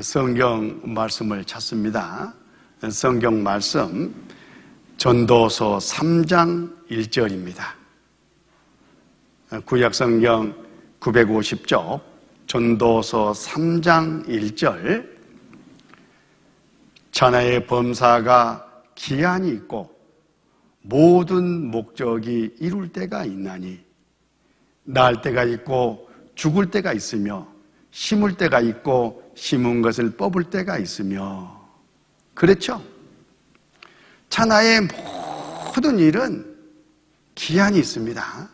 성경 말씀을 찾습니다. 성경 말씀 전도서 3장 1절입니다. 구약성경 950쪽 전도서 3장 1절. 천하의 범사가 기한이 있고 모든 목적이 이룰 때가 있나니 날 때가 있고 죽을 때가 있으며 심을 때가 있고 심은 것을 뽑을 때가 있으며. 그렇죠? 천하의 모든 일은 기한이 있습니다.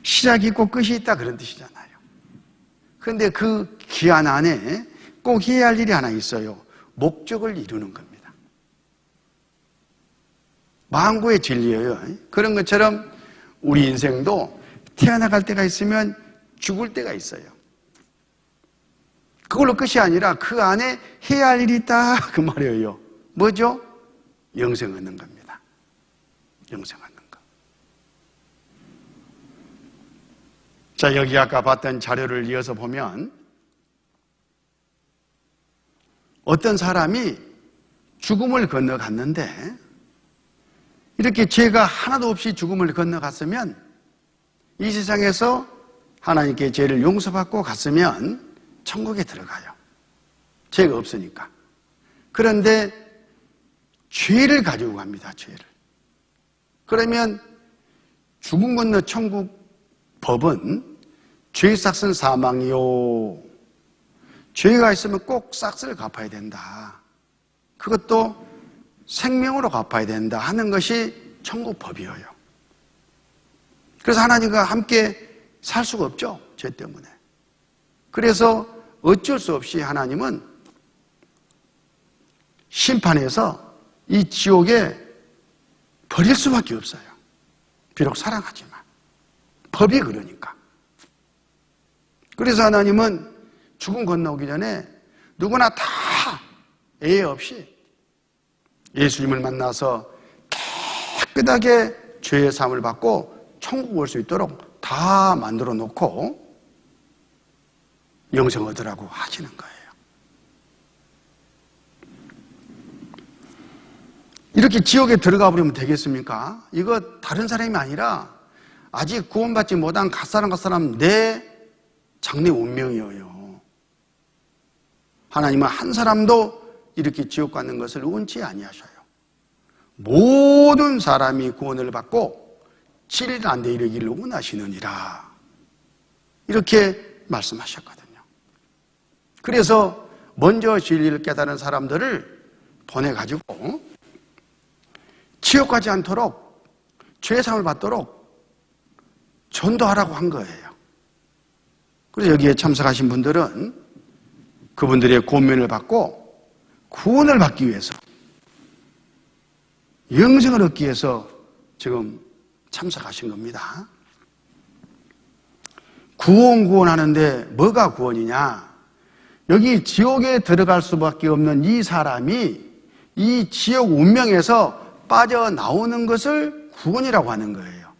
시작이 있고 끝이 있다 그런 뜻이잖아요. 그런데 그 기한 안에 꼭 해야 할 일이 하나 있어요. 목적을 이루는 겁니다. 만고의 진리예요. 그런 것처럼 우리 인생도 태어나갈 때가 있으면 죽을 때가 있어요. 그걸로 끝이 아니라 그 안에 해야 할 일이 있다 그 말이에요. 뭐죠? 영생 얻는 겁니다. 영생 얻는 거. 자, 여기 아까 봤던 자료를 이어서 보면 어떤 사람이 죽음을 건너갔는데 이렇게 죄가 하나도 없이 죽음을 건너갔으면 이 세상에서 하나님께 죄를 용서받고 갔으면 천국에 들어가요. 죄가 없으니까. 그런데 죄를 가지고 갑니다. 죄를. 그러면 죽음 건너 천국 법은 죄 삭은 사망이요. 죄가 있으면 꼭 삭을 갚아야 된다. 그것도 생명으로 갚아야 된다 하는 것이 천국 법이에요. 그래서 하나님과 함께 살 수가 없죠. 죄 때문에. 그래서 어쩔 수 없이 하나님은 심판해서 이 지옥에 버릴 수밖에 없어요. 비록 사랑하지만. 법이 그러니까. 그래서 하나님은 죽음 건너오기 전에 누구나 다 예외 없이 예수님을 만나서 깨끗하게 죄의 사함을 받고 천국 올 수 있도록 다 만들어 놓고 영생 얻으라고 하시는 거예요. 이렇게 지옥에 들어가 버리면 되겠습니까? 이거 다른 사람이 아니라 아직 구원받지 못한 갓사람 내 장래 운명이에요. 하나님은 한 사람도 이렇게 지옥 가는 것을 원치 아니하셔요. 모든 사람이 구원을 받고 진리를 데 이르기를 원하시느니라. 이렇게 말씀하셨거든요. 그래서 먼저 진리를 깨달은 사람들을 보내가지고 지옥 가지 않도록 죄상을 받도록 전도하라고 한 거예요. 그래서 여기에 참석하신 분들은 그분들의 고면을 받고 구원을 받기 위해서 영생을 얻기 위해서 지금 참석하신 겁니다. 구원하는데 뭐가 구원이냐? 여기 지옥에 들어갈 수밖에 없는 이 사람이 이 지옥 운명에서 빠져나오는 것을 구원이라고 하는 거예요.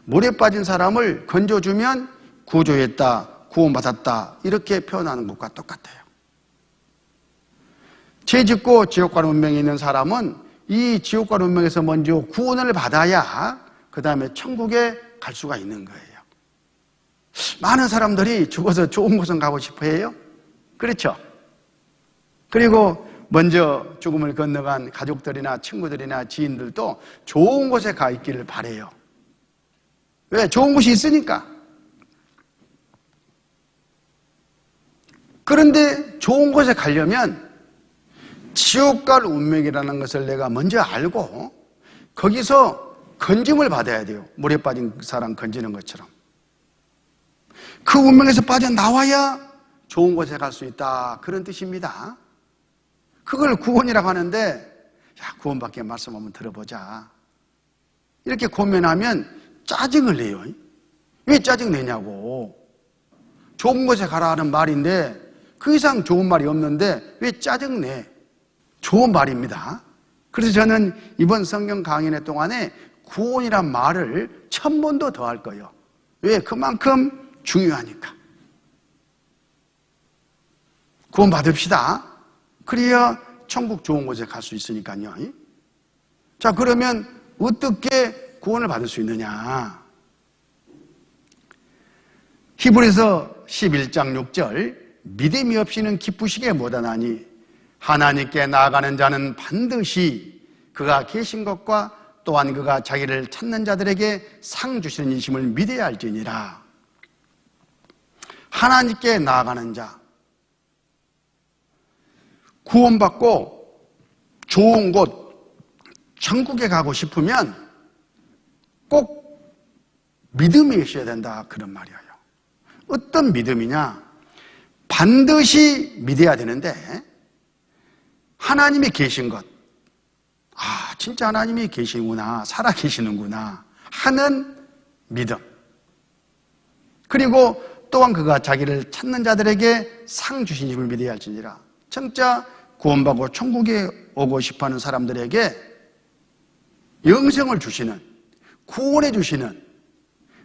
물에 빠진 사람을 건져주면 구조했다, 구원받았다 이렇게 표현하는 것과 똑같아요. 죄 짓고 지옥 가는 운명에 있는 사람은 이 지옥 가는 운명에서 먼저 구원을 받아야 그 다음에 천국에 갈 수가 있는 거예요. 많은 사람들이 죽어서 좋은 곳은 가고 싶어 해요. 그렇죠? 그리고 먼저 죽음을 건너간 가족들이나 친구들이나 지인들도 좋은 곳에 가 있기를 바라요. 왜? 좋은 곳이 있으니까. 그런데 좋은 곳에 가려면 지옥 갈 운명이라는 것을 내가 먼저 알고 거기서 건짐을 받아야 돼요. 물에 빠진 사람 건지는 것처럼. 그 운명에서 빠져나와야 좋은 곳에 갈 수 있다. 그런 뜻입니다. 그걸 구원이라고 하는데, 야, 구원받기 말씀 한번 들어보자. 이렇게 고면하면 짜증을 내요. 왜 짜증 내냐고. 좋은 곳에 가라 하는 말인데 그 이상 좋은 말이 없는데 왜 짜증 내? 좋은 말입니다. 그래서 저는 이번 성경 강연 동안에 구원이란 말을 1000번도 더 할 거예요. 왜? 그만큼 중요하니까. 구원받읍시다. 그래야 천국 좋은 곳에 갈 수 있으니까요. 자, 그러면 어떻게 구원을 받을 수 있느냐? 히브리서 11장 6절, 믿음이 없이는 기쁘시게 못하나니 하나님께 나아가는 자는 반드시 그가 계신 것과 또한 그가 자기를 찾는 자들에게 상 주시는 이심을 믿어야 할지니라. 하나님께 나아가는 자, 구원받고 좋은 곳, 천국에 가고 싶으면 꼭 믿음이 있어야 된다, 그런 말이에요. 어떤 믿음이냐? 반드시 믿어야 되는데 하나님이 계신 것, 아, 진짜 하나님이 계시구나, 살아 계시는구나 하는 믿음. 그리고 또한 그가 자기를 찾는 자들에게 상 주신 힘을 믿어야 할지니라. 진짜 구원받고 천국에 오고 싶어하는 사람들에게 영생을 주시는, 구원해 주시는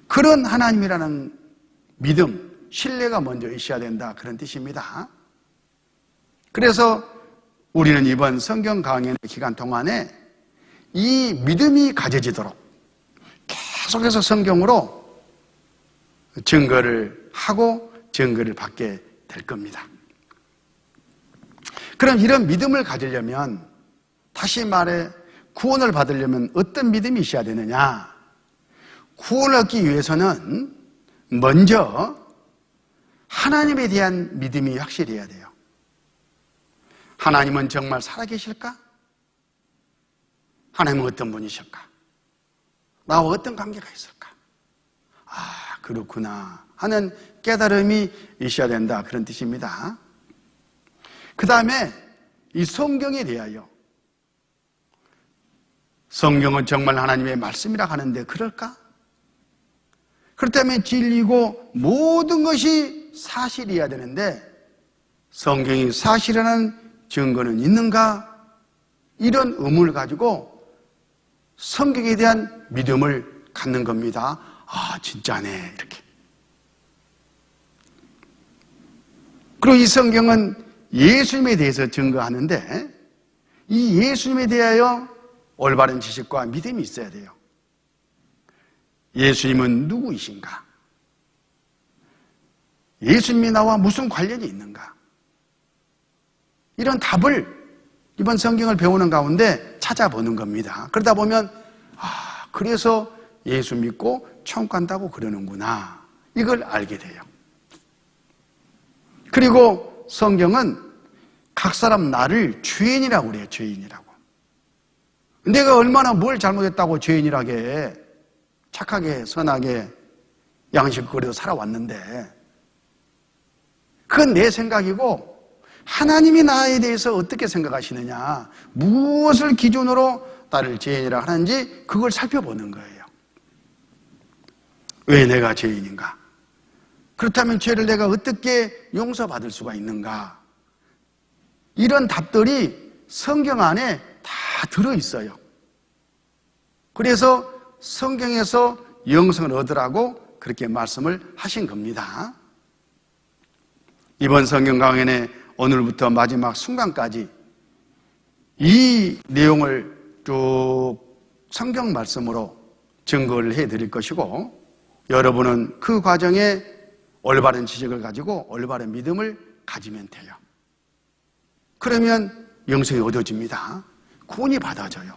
그런 하나님이라는 믿음, 신뢰가 먼저 있어야 된다, 그런 뜻입니다. 그래서 우리는 이번 성경 강연 기간 동안에 이 믿음이 가져지도록 계속해서 성경으로 증거를 하고 증거를 받게 될 겁니다. 그럼 이런 믿음을 가지려면, 다시 말해 구원을 받으려면 어떤 믿음이 있어야 되느냐? 구원을 얻기 위해서는 먼저 하나님에 대한 믿음이 확실해야 돼요. 하나님은 정말 살아계실까? 하나님은 어떤 분이실까? 나와 어떤 관계가 있을까? 아, 그렇구나 하는 깨달음이 있어야 된다, 그런 뜻입니다. 그 다음에 이 성경에 대하여, 성경은 정말 하나님의 말씀이라 하는데 그럴까? 그렇다면 진리고 모든 것이 사실이어야 되는데 성경이 사실이라는 증거는 있는가? 이런 의문을 가지고 성경에 대한 믿음을 갖는 겁니다. 아, 진짜네, 이렇게. 그리고 이 성경은 예수님에 대해서 증거하는데 이 예수님에 대하여 올바른 지식과 믿음이 있어야 돼요. 예수님은 누구이신가? 예수님이 나와 무슨 관련이 있는가? 이런 답을 이번 성경을 배우는 가운데 찾아보는 겁니다. 그러다 보면, 아, 그래서 예수 믿고 천국 간다고 그러는구나, 이걸 알게 돼요. 그리고 성경은 각 사람 나를 죄인이라고 그래요. 죄인이라고. 내가 얼마나 뭘 잘못했다고 죄인이라게 해. 착하게 선하게 양식거리로 살아왔는데, 그건 내 생각이고 하나님이 나에 대해서 어떻게 생각하시느냐, 무엇을 기준으로 나를 죄인이라 하는지 그걸 살펴보는 거예요. 왜 내가 죄인인가? 그렇다면 죄를 내가 어떻게 용서받을 수가 있는가? 이런 답들이 성경 안에 다 들어있어요. 그래서 성경에서 영생을 얻으라고 그렇게 말씀을 하신 겁니다. 이번 성경 강연에 오늘부터 마지막 순간까지 이 내용을 쭉 성경 말씀으로 증거를 해드릴 것이고, 여러분은 그 과정에 올바른 지식을 가지고 올바른 믿음을 가지면 돼요. 그러면 영생이 얻어집니다. 구원이 받아져요.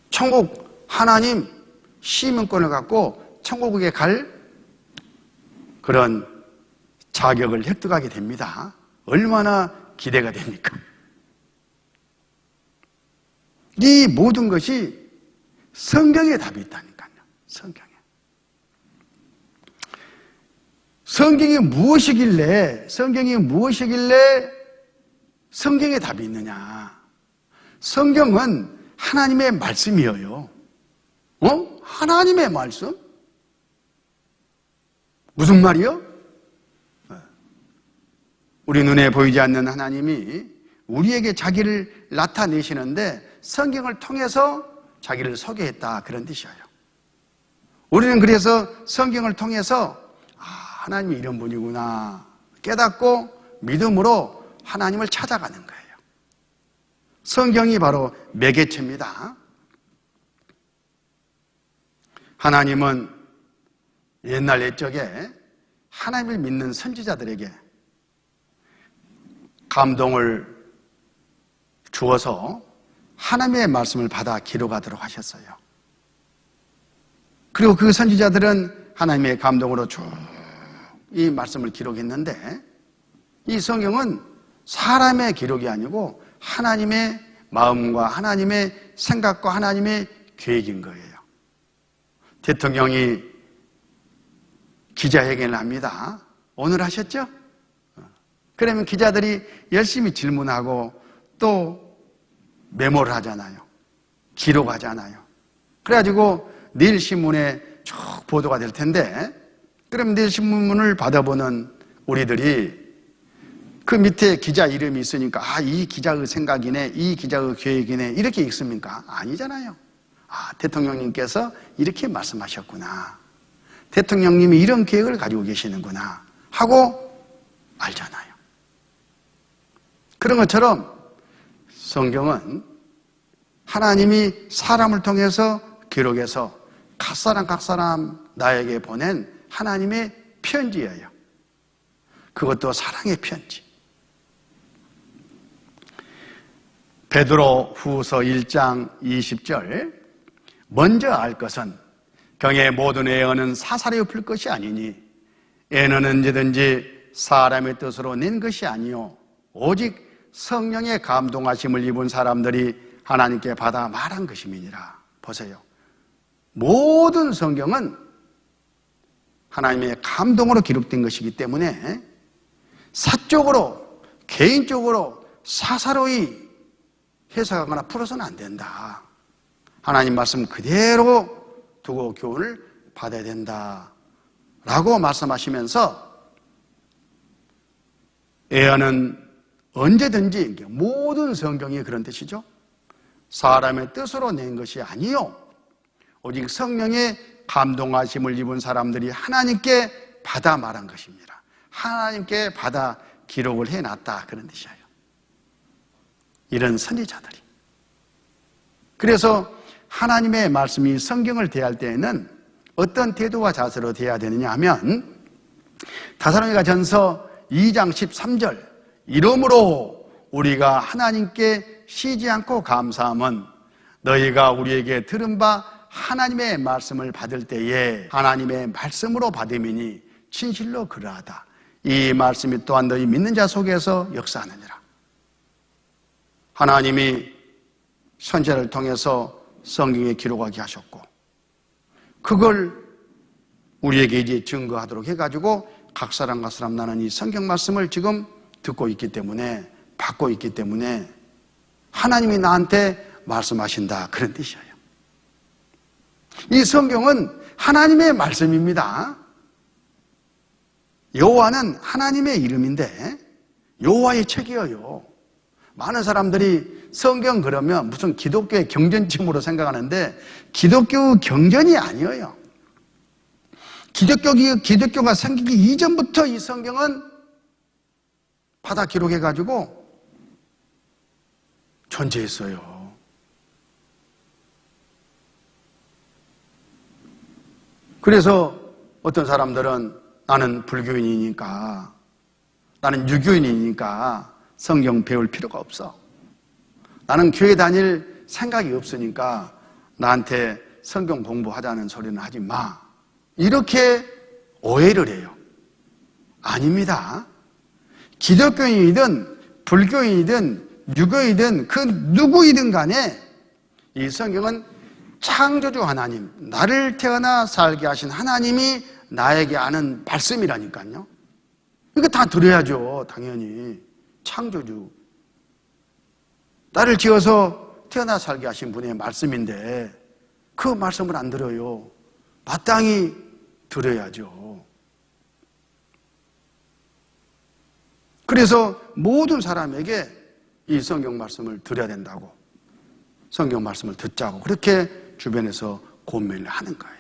천국, 하나님 시민권을 갖고 천국에 갈 그런 자격을 획득하게 됩니다. 얼마나 기대가 됩니까? 이 모든 것이 성경에 답이 있다니까요. 성경에. 성경이 무엇이길래 성경에 답이 있느냐? 성경은 하나님의 말씀이에요. 하나님의 말씀? 무슨 말이요? 우리 눈에 보이지 않는 하나님이 우리에게 자기를 나타내시는데 성경을 통해서 자기를 소개했다, 그런 뜻이에요. 우리는 그래서 성경을 통해서, 아, 하나님이 이런 분이구나, 깨닫고 믿음으로 하나님을 찾아가는 거예요. 성경이 바로 매개체입니다. 하나님은 옛날 옛적에 하나님을 믿는 선지자들에게 감동을 주어서 하나님의 말씀을 받아 기록하도록 하셨어요. 그리고 그 선지자들은 하나님의 감동으로 쭉 이 말씀을 기록했는데, 이 성경은 사람의 기록이 아니고 하나님의 마음과 하나님의 생각과 하나님의 계획인 거예요. 대통령이 기자회견을 합니다. 오늘 하셨죠? 그러면 기자들이 열심히 질문하고 또 메모를 하잖아요. 기록하잖아요. 그래가지고 내일 신문에 쭉 보도가 될 텐데, 그럼 내일 신문을 받아보는 우리들이 그 밑에 기자 이름이 있으니까 이 기자의 생각이네, 이 기자의 계획이네, 이렇게 읽습니까? 아니잖아요. 대통령님께서 이렇게 말씀하셨구나, 대통령님이 이런 계획을 가지고 계시는구나 하고 알잖아요. 그런 것처럼 성경은 하나님이 사람을 통해서 기록해서 각 사람 나에게 보낸 하나님의 편지예요. 그것도 사랑의 편지. 베드로 후서 1장 20절, 먼저 알 것은 경의 모든 애언은 사사로 풀 것이 아니니 애는 언제든지 사람의 뜻으로 낸 것이 아니요 오직 성령의 감동하심을 입은 사람들이 하나님께 받아 말한 것임이니라. 보세요. 모든 성경은 하나님의 감동으로 기록된 것이기 때문에 사적으로, 개인적으로, 사사로이 해석하거나 풀어서는 안 된다. 하나님 말씀 그대로 두고 교훈을 받아야 된다 라고 말씀하시면서, 애언은 언제든지, 모든 성경이 그런 뜻이죠. 사람의 뜻으로 낸 것이 아니요 오직 성령의 감동하심을 입은 사람들이 하나님께 받아 말한 것입니다. 하나님께 받아 기록을 해놨다, 그런 뜻이에요. 이런 선지자들이. 그래서 하나님의 말씀이 성경을 대할 때에는 어떤 태도와 자세로 대해야 되느냐 하면, 데살로니가 전서 2장 13절, 이러므로 우리가 하나님께 쉬지 않고 감사함은 너희가 우리에게 들은 바 하나님의 말씀을 받을 때에 하나님의 말씀으로 받음이니 진실로 그러하다. 이 말씀이 또한 너희 믿는 자 속에서 역사하느니라. 하나님이 선지자를 통해서 성경에 기록하게 하셨고, 그걸 우리에게 이제 증거하도록 해가지고 각 사람 나는 이 성경 말씀을 지금 듣고 있기 때문에, 받고 있기 때문에 하나님이 나한테 말씀하신다, 그런 뜻이에요. 이 성경은 하나님의 말씀입니다. 여호와는 하나님의 이름인데 여호와의 책이에요. 많은 사람들이 성경 그러면 무슨 기독교의 경전쯤으로 생각하는데 기독교 경전이 아니에요. 기독교가 생기기 이전부터 이 성경은 받아 기록해가지고 존재했어요. 그래서 어떤 사람들은 나는 불교인이니까, 나는 유교인이니까 성경 배울 필요가 없어, 나는 교회 다닐 생각이 없으니까 나한테 성경 공부하자는 소리는 하지 마, 이렇게 오해를 해요. 아닙니다. 기독교인이든 불교인이든 유교이든 그 누구이든 간에 이 성경은 창조주 하나님, 나를 태어나 살게 하신 하나님이 나에게 아는 말씀이라니까요. 이거 다 들어야죠, 당연히. 창조주, 나를 지어서 태어나 살게 하신 분의 말씀인데 그 말씀을 안 들어요. 마땅히 들어야죠. 그래서 모든 사람에게 이 성경 말씀을 들어야 된다고, 성경 말씀을 듣자고 그렇게 주변에서 권면을 하는 거예요.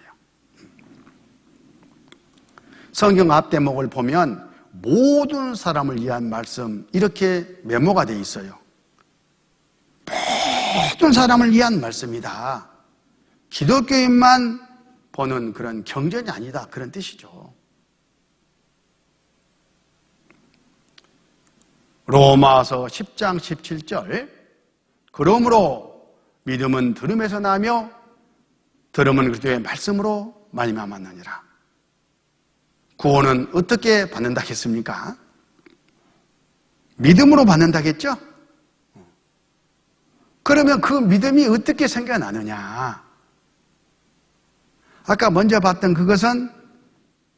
성경 앞 대목을 보면 모든 사람을 위한 말씀, 이렇게 메모가 되어 있어요. 모든 사람을 위한 말씀이다. 기독교인만 보는 그런 경전이 아니다, 그런 뜻이죠. 로마서 10장 17절, 그러므로 믿음은 들음에서 나며 들음은 그리스도의 말씀으로 말미암았느니라. 구원은 어떻게 받는다 했습니까? 믿음으로 받는다겠죠? 그러면 그 믿음이 어떻게 생겨나느냐? 아까 먼저 봤던 그것은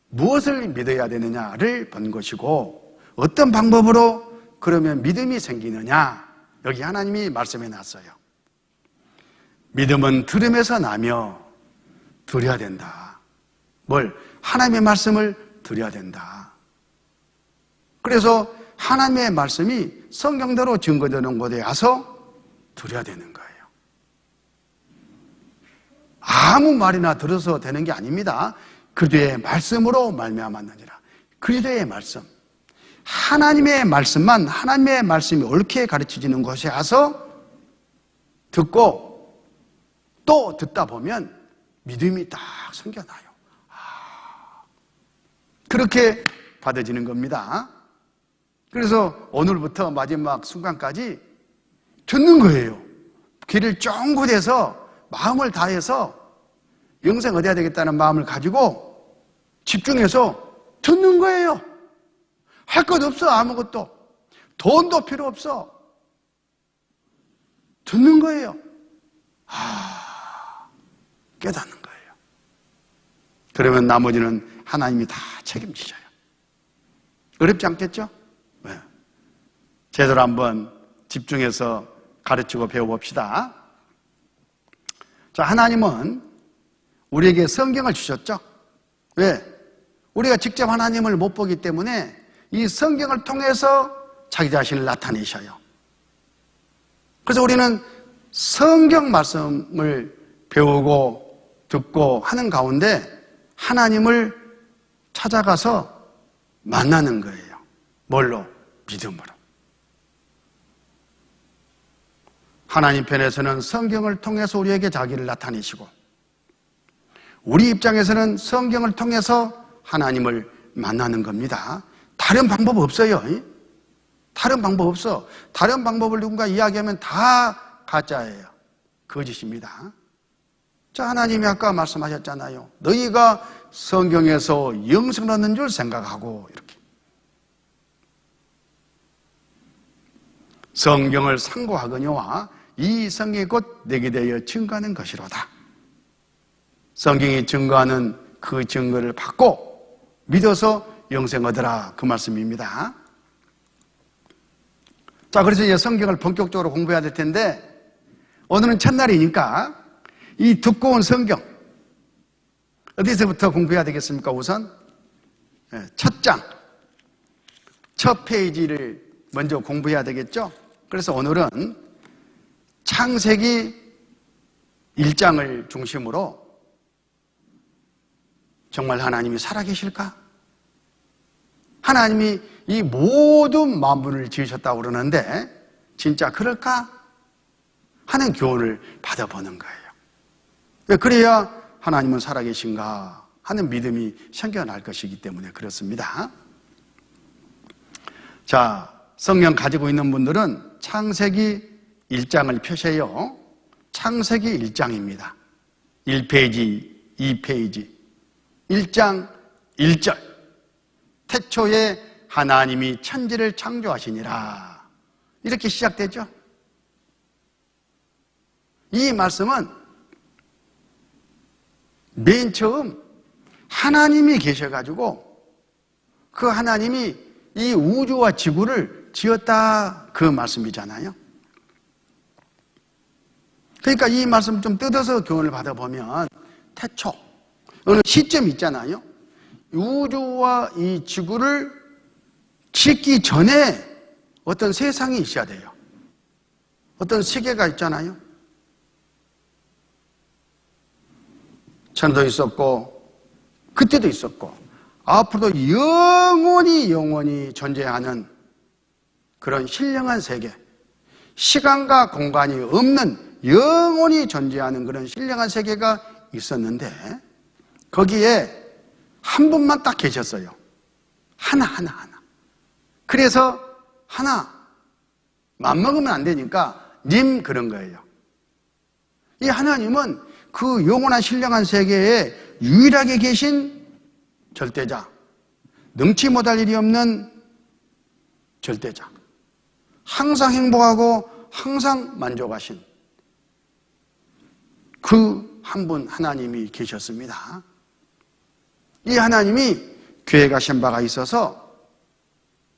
무엇을 믿어야 되느냐를 본 것이고, 어떤 방법으로 그러면 믿음이 생기느냐? 여기 하나님이 말씀해 놨어요. 믿음은 들음에서 나며 들어야 된다. 뭘? 하나님의 말씀을 들어야 된다. 그래서 하나님의 말씀이 성경대로 증거되는 곳에 와서 들어야 되는 거예요. 아무 말이나 들어서 되는 게 아닙니다. 그리스도의 말씀으로 말미암았느니라. 그리스도의 말씀, 하나님의 말씀만, 하나님의 말씀이 옳게 가르쳐지는 곳에 와서 듣고 또 듣다 보면 믿음이 딱 생겨나요. 그렇게 받아지는 겁니다. 그래서 오늘부터 마지막 순간까지 듣는 거예요. 귀를 쫑긋해서 마음을 다해서 영생 얻어야 되겠다는 마음을 가지고 집중해서 듣는 거예요. 할 것 없어, 아무것도. 돈도 필요 없어. 듣는 거예요. 깨닫는 거예요. 그러면 나머지는 하나님이 다 책임지셔요. 어렵지 않겠죠? 네. 제대로 한번 집중해서 가르치고 배워봅시다. 자, 하나님은 우리에게 성경을 주셨죠? 왜? 우리가 직접 하나님을 못 보기 때문에 이 성경을 통해서 자기 자신을 나타내셔요. 그래서 우리는 성경 말씀을 배우고 듣고 하는 가운데 하나님을 찾아가서 만나는 거예요. 뭘로? 믿음으로. 하나님 편에서는 성경을 통해서 우리에게 자기를 나타내시고, 우리 입장에서는 성경을 통해서 하나님을 만나는 겁니다. 다른 방법 없어요. 다른 방법 없어. 다른 방법을 누군가 이야기하면 다 가짜예요. 거짓입니다. 자, 하나님이 아까 말씀하셨잖아요. 너희가 성경에서 영생을 얻는 줄 생각하고, 이렇게. 성경을 상고하거니와 이 성경이 곧 내게 대하여 증거하는 것이로다. 성경이 증거하는 그 증거를 받고 믿어서 영생 얻으라, 그 말씀입니다. 자, 그래서 이제 성경을 본격적으로 공부해야 될 텐데, 오늘은 첫날이니까 이 두꺼운 성경 어디서부터 공부해야 되겠습니까? 우선 첫 장, 첫 페이지를 먼저 공부해야 되겠죠? 그래서 오늘은 창세기 1장을 중심으로 정말 하나님이 살아계실까? 하나님이 이 모든 만물을 지으셨다고 그러는데 진짜 그럴까? 하는 교훈을 받아보는 거예요. 왜? 그래야 하나님은 살아계신가 하는 믿음이 생겨날 것이기 때문에 그렇습니다. 자, 성경 가지고 있는 분들은 창세기 1장을 펴세요. 창세기 1장입니다. 1페이지, 2페이지. 1장 1절. 태초에 하나님이 천지를 창조하시니라. 이렇게 시작되죠. 이 말씀은 맨 처음 하나님이 계셔가지고 그 하나님이 이 우주와 지구를 지었다, 그 말씀이잖아요. 그러니까 이 말씀 좀 뜯어서 교훈을 받아보면 태초, 어느 시점이 있잖아요. 우주와 이 지구를 짓기 전에 어떤 세상이 있어야 돼요. 어떤 세계가 있잖아요. 천도 있었고 그때도 있었고 앞으로도 영원히 존재하는 그런 신령한 세계, 시간과 공간이 없는 영원히 존재하는 그런 신령한 세계가 있었는데 거기에 한 분만 딱 계셨어요. 하나. 그래서 하나, 맘먹으면 안 되니까 님 그런 거예요. 이 하나님은 그 영원한 신령한 세계에 유일하게 계신 절대자, 능치 못할 일이 없는 절대자, 항상 행복하고 항상 만족하신 그 한 분 하나님이 계셨습니다. 이 하나님이 계획하신 바가 있어서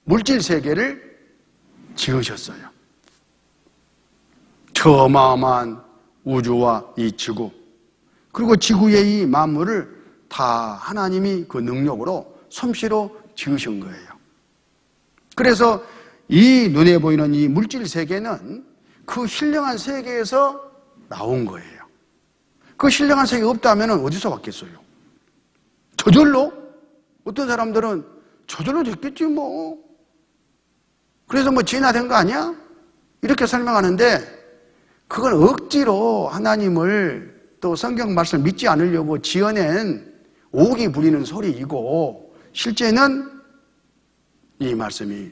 물질 세계를 지으셨어요. 저 어마어마한 우주와 이 지구, 그리고 지구의 이 만물을 다 하나님이 그 능력으로 솜씨로 지으신 거예요. 그래서 이 눈에 보이는 이 물질 세계는 그 신령한 세계에서 나온 거예요. 그 신령한 세계가 없다면 어디서 왔겠어요? 저절로? 어떤 사람들은 저절로 됐겠지 뭐. 그래서 뭐 진화된 거 아니야? 이렇게 설명하는데 그건 억지로 하나님을 또 성경 말씀을 믿지 않으려고 지어낸 오기 부리는 소리이고 실제는 이 말씀이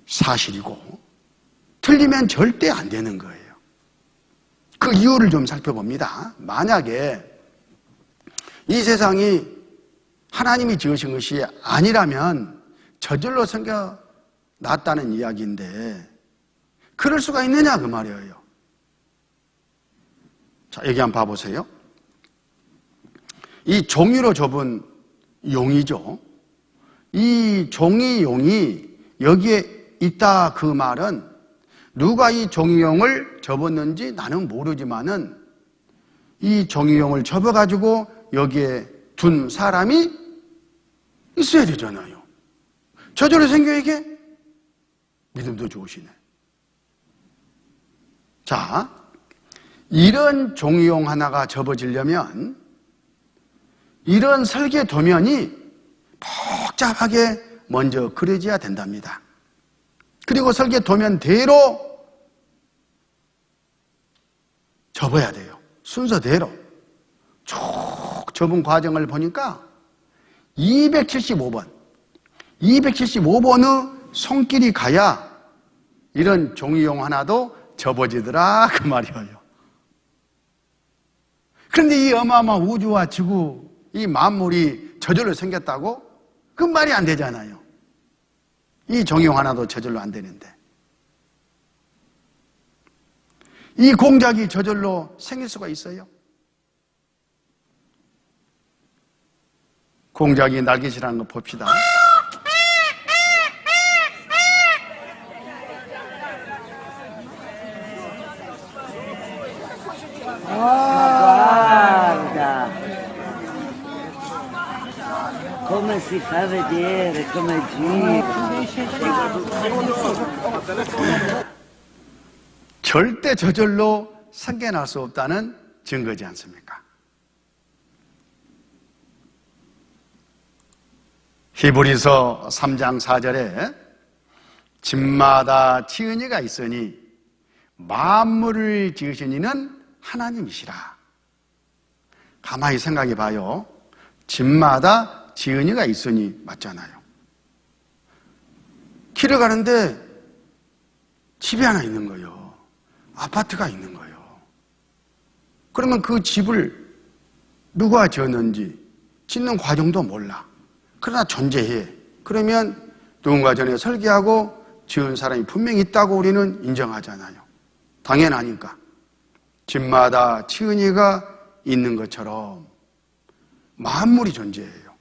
사실이고 틀리면 절대 안 되는 거예요. 그 이유를 좀 살펴봅니다. 만약에 이 세상이 하나님이 지으신 것이 아니라면 저절로 생겨났다는 이야기인데 그럴 수가 있느냐 그 말이에요. 자, 여기 한번 봐보세요. 이 종이로 접은 용이죠. 이 종이용이 여기에 있다 그 말은 누가 이 종이용을 접었는지 나는 모르지만은 이 종이용을 접어가지고 여기에 둔 사람이 있어야 되잖아요. 저절로 생겨에게 믿음도 좋으시네. 자, 이런 종이용 하나가 접어지려면 이런 설계 도면이 복잡하게 먼저 그려져야 된답니다. 그리고 설계 도면대로 접어야 돼요. 순서대로. 쭉 접은 과정을 보니까 275번의 손길이 가야 이런 종이용 하나도 접어지더라 그 말이에요. 그런데 이 어마어마한 우주와 지구, 이 만물이 저절로 생겼다고? 그 말이 안 되잖아요. 이 종이용 하나도 저절로 안 되는데. 이 공작이 저절로 생길 수가 있어요? 공작이 날개질하는 거 봅시다. Guarda come si fa vedere, come gira. 절대 저절로 생겨날 수 없다는 증거지 않습니까? 히브리서 3장 4절에 집마다 지은 이가 있으니 만물을 지으신 이는 하나님이시라. 가만히 생각해 봐요. 집마다 지은 이가 있으니 맞잖아요. 길을 가는데 집이 하나 있는 거예요. 아파트가 있는 거예요. 그러면 그 집을 누가 지었는지 짓는 과정도 몰라. 그러나 존재해. 그러면 누군가 전에 설계하고 지은 사람이 분명히 있다고 우리는 인정하잖아요. 당연하니까. 집마다 지은 이가 있는 것처럼 만물이 존재해요.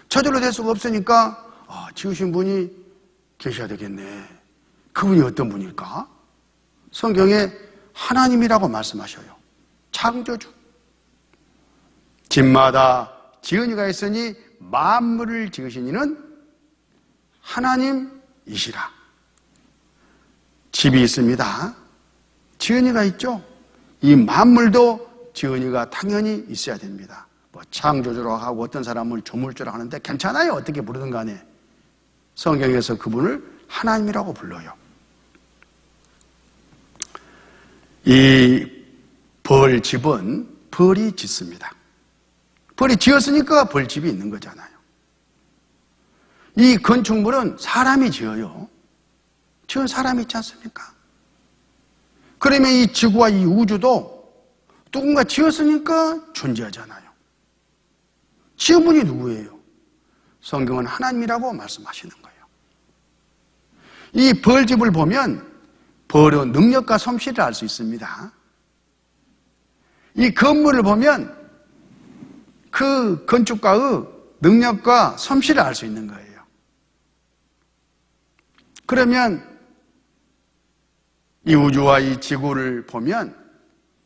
저절로 될 수가 없으니까 지으신 분이 계셔야 되겠네. 그분이 어떤 분일까? 성경에 하나님이라고 말씀하셔요. 창조주. 집마다 지은 이가 있으니 만물을 지으신 이는 하나님이시라. 집이 있습니다. 지은 이가 있죠. 이 만물도 지은 이가 당연히 있어야 됩니다. 뭐 창조주라고 하고 어떤 사람을 조물주라고 하는데 괜찮아요. 어떻게 부르든 간에 성경에서 그분을 하나님이라고 불러요. 이 벌집은 벌이 짓습니다. 벌이 지었으니까 벌집이 있는 거잖아요. 이 건축물은 사람이 지어요. 지은 사람이 있지 않습니까? 그러면 이 지구와 이 우주도 누군가 지었으니까 존재하잖아요. 지은 분이 누구예요? 성경은 하나님이라고 말씀하시는 거예요. 이 벌집을 보면 벌의 능력과 솜씨를 알 수 있습니다. 이 건물을 보면 그 건축가의 능력과 솜씨를 알 수 있는 거예요. 그러면 이 우주와 이 지구를 보면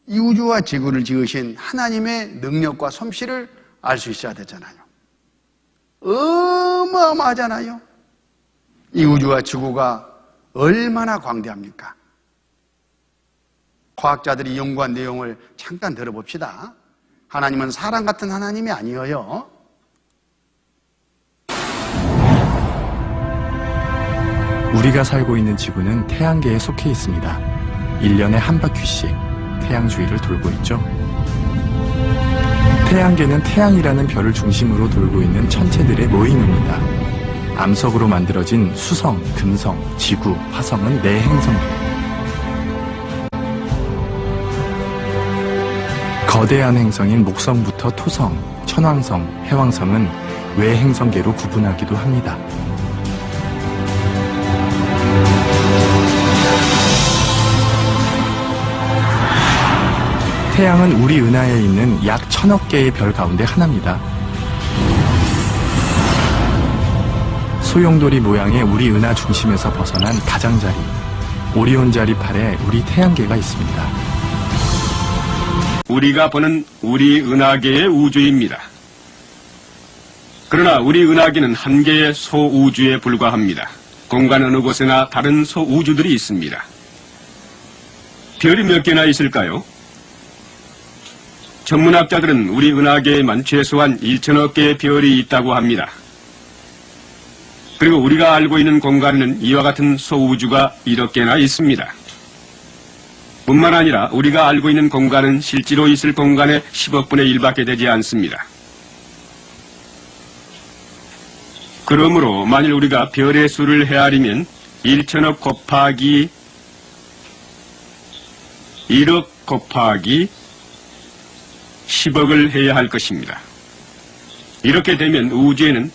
이 우주와 지구를 지으신 하나님의 능력과 솜씨를 알 수 있어야 되잖아요. 어마어마하잖아요. 이 우주와 지구가 얼마나 광대합니까? 과학자들이 연구한 내용을 잠깐 들어봅시다. 하나님은 사람 같은 하나님이 아니에요. 우리가 살고 있는 지구는 태양계에 속해 있습니다. 1년에 한 바퀴씩 태양 주위를 돌고 있죠. 태양계는 태양이라는 별을 중심으로 돌고 있는 천체들의 모임입니다. 암석으로 만들어진 수성, 금성, 지구, 화성은 네 행성계. 거대한 행성인 목성부터 토성, 천왕성, 해왕성은 외행성계로 구분하기도 합니다. 태양은 우리 은하에 있는 약 1000억 개의 별 가운데 하나입니다. 소용돌이 모양의 우리 은하 중심에서 벗어난 가장자리, 오리온자리 팔에 우리 태양계가 있습니다. 우리가 보는 우리 은하계의 우주입니다. 그러나 우리 은하계는 한 개의 소우주에 불과합니다. 공간 어느 곳에나 다른 소우주들이 있습니다. 별이 몇 개나 있을까요? 천문학자들은 우리 은하계에만 최소한 1천억 개의 별이 있다고 합니다. 그리고 우리가 알고 있는 공간에는 이와 같은 소우주가 1억 개나 있습니다. 뿐만 아니라 우리가 알고 있는 공간은 실제로 있을 공간의 10억분의 1밖에 되지 않습니다. 그러므로 만일 우리가 별의 수를 헤아리면 1천억 곱하기 1억 곱하기 10억을 해야 할 것입니다. 이렇게 되면 우주에는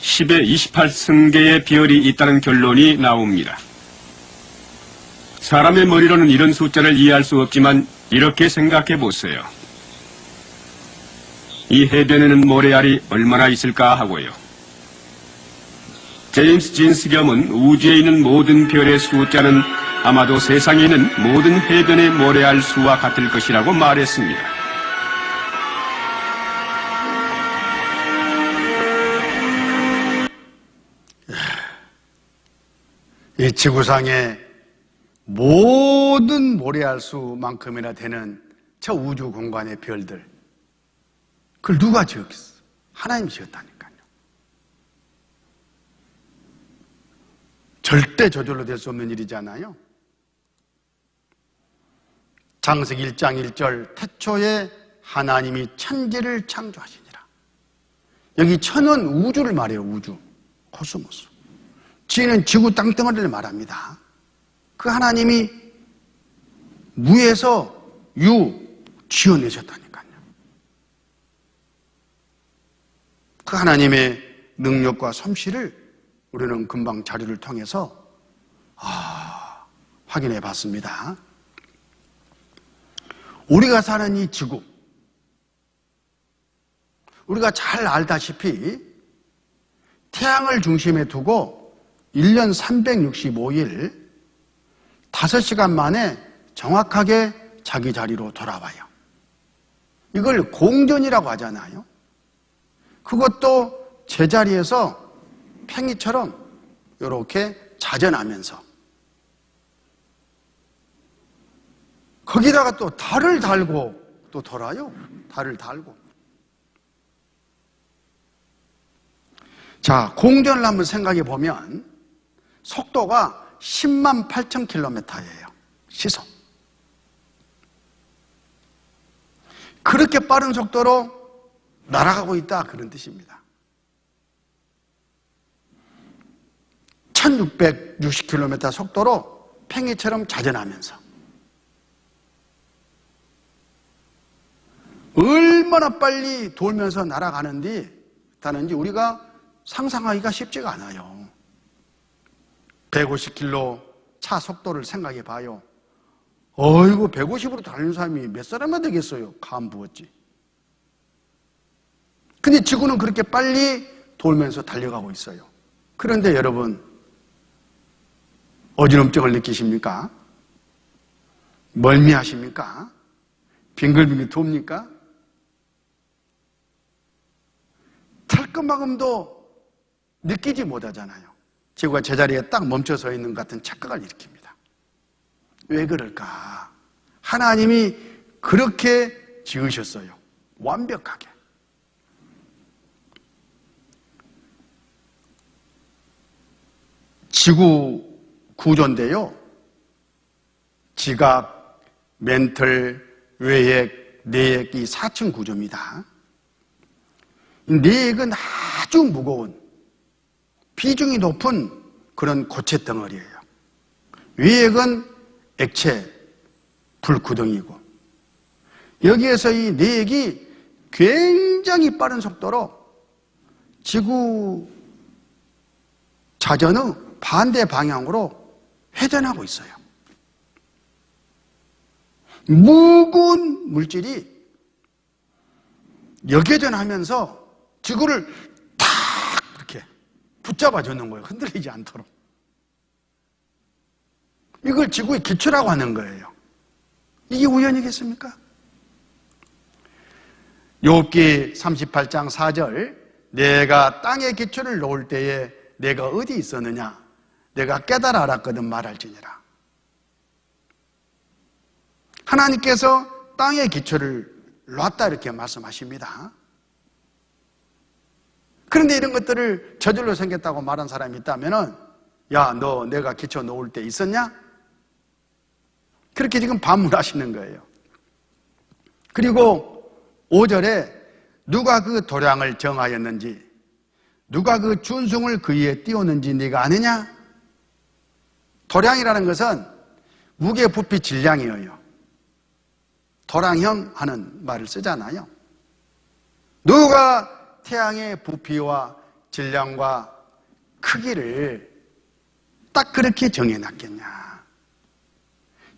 10의 28승계의 별이 있다는 결론이 나옵니다. 사람의 머리로는 이런 숫자를 이해할 수 없지만 이렇게 생각해 보세요. 이 해변에는 모래알이 얼마나 있을까 하고요. 제임스 진스 겸은 우주에 있는 모든 별의 숫자는 아마도 세상에 있는 모든 해변의 모래알 수와 같을 것이라고 말했습니다. 이 지구상의 모든 모래알 수만큼이나 되는 저 우주 공간의 별들, 그걸 누가 지었겠어? 하나님이 지었다니까요. 절대 저절로 될 수 없는 일이잖아요. 창세기 1장 1절 태초에 하나님이 천지를 창조하시니라. 여기 천은 우주를 말해요. 우주, 코스모스. 지는 지구 땅덩어리를 말합니다. 그 하나님이 무에서 유 지어내셨다니까요. 그 하나님의 능력과 솜씨를 우리는 금방 자료를 통해서 확인해 봤습니다. 우리가 사는 이 지구, 우리가 잘 알다시피 태양을 중심에 두고 1년 365일 5시간 만에 정확하게 자기 자리로 돌아와요. 이걸 공전이라고 하잖아요. 그것도 제자리에서 팽이처럼 이렇게 자전하면서 거기다가 또 달을 달고 또 돌아요. 달을 달고. 자, 공전을 한번 생각해 보면 속도가 10만 8천 킬로미터예요. 시속. 그렇게 빠른 속도로 날아가고 있다, 그런 뜻입니다. 1660km 속도로 팽이처럼 자전하면서 얼마나 빨리 돌면서 날아가는지 우리가 상상하기가 쉽지가 않아요. 150km 차 속도를 생각해 봐요. 어이구, 150으로 달리는 사람이 몇 사람이나 되겠어요. 감 부었지. 근데 지구는 그렇게 빨리 돌면서 달려가고 있어요. 그런데 여러분, 어지럼증을 느끼십니까? 멀미하십니까? 빙글빙글 돕니까? 털끝만큼도 느끼지 못하잖아요. 지구가 제자리에 딱 멈춰 서 있는 것 같은 착각을 일으킵니다. 왜 그럴까? 하나님이 그렇게 지으셨어요. 완벽하게. 지구 구조인데요. 지각, 멘틀, 외액, 내액 이 4층 구조입니다. 내액은 아주 무거운, 비중이 높은 그런 고체 덩어리예요. 외액은 액체, 불구덩이고, 여기에서 이 내액이 굉장히 빠른 속도로 지구 자전의 반대 방향으로 회전하고 있어요. 무거운 물질이 역회전하면서 지구를 탁 이렇게 붙잡아 주는 거예요. 흔들리지 않도록. 이걸 지구의 기초라고 하는 거예요. 이게 우연이겠습니까? 욥기 38장 4절, 내가 땅에 기초를 놓을 때에 내가 어디 있었느냐? 내가 깨달아 알았거든 말할지니라. 하나님께서 땅의 기초를 놨다 이렇게 말씀하십니다. 그런데 이런 것들을 저절로 생겼다고 말한 사람이 있다면은, 야, 너 내가 기초 놓을 때 있었냐? 그렇게 지금 반문하시는 거예요. 그리고 5절에 누가 그 도량을 정하였는지, 누가 그 준승을 그 위에 띄웠는지 네가 아느냐? 도량이라는 것은 무게, 부피, 질량이에요. 도량형 하는 말을 쓰잖아요. 누가 태양의 부피와 질량과 크기를 딱 그렇게 정해놨겠냐?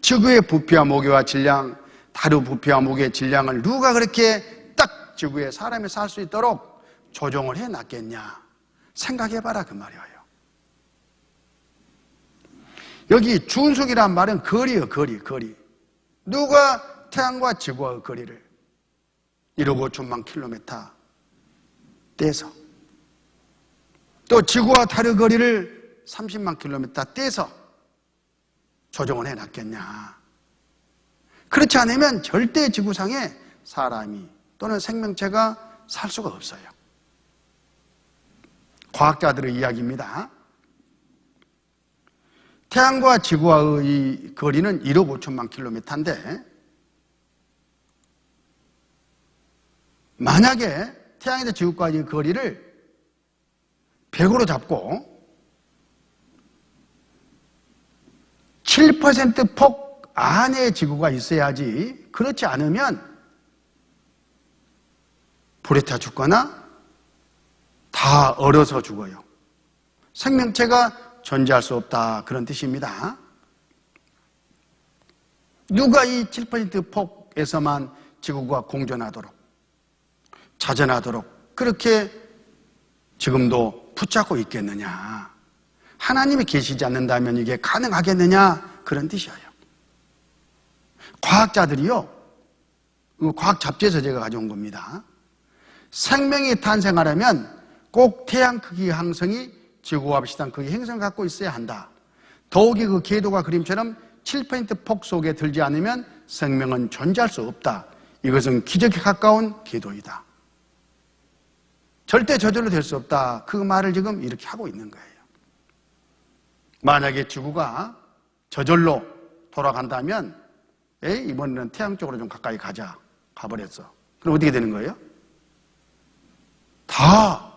지구의 부피와 무게와 질량, 다루 부피와 무게, 질량을 누가 그렇게 딱 지구에 사람이 살 수 있도록 조정을 해놨겠냐? 생각해봐라 그 말이에요. 여기 준승이란 말은 거리예요. 거리. 누가 태양과 지구와의 거리를 1억 5천만 킬로미터 떼서, 또 지구와 달의 거리를 30만 킬로미터 떼서 조정을 해놨겠냐? 그렇지 않으면 절대 지구상에 사람이 또는 생명체가 살 수가 없어요. 과학자들의 이야기입니다. 태양과 지구와의 이 거리는 1억 5천만 킬로미터인데, 만약에 태양에서 지구까지의 거리를 100으로 잡고 7% 폭 안에 지구가 있어야지, 그렇지 않으면 불에 타 죽거나 다 얼어서 죽어요. 생명체가 존재할 수 없다, 그런 뜻입니다. 누가 이 7% 폭에서만 지구가 공존하도록, 자전하도록 그렇게 지금도 붙잡고 있겠느냐? 하나님이 계시지 않는다면 이게 가능하겠느냐? 그런 뜻이에요. 과학자들이요, 과학 잡지에서 제가 가져온 겁니다. 생명이 탄생하려면 꼭 태양 크기의 항성이 지구와 비슷한 크기의 행성을 갖고 있어야 한다. 더욱이 그 궤도가 그림처럼 7% 폭 속에 들지 않으면 생명은 존재할 수 없다. 이것은 기적에 가까운 궤도이다. 절대 저절로 될 수 없다. 그 말을 지금 이렇게 하고 있는 거예요. 만약에 지구가 저절로 돌아간다면 에이, 이번에는 태양 쪽으로 좀 가까이 가자. 가버렸어. 그럼 어떻게 되는 거예요? 다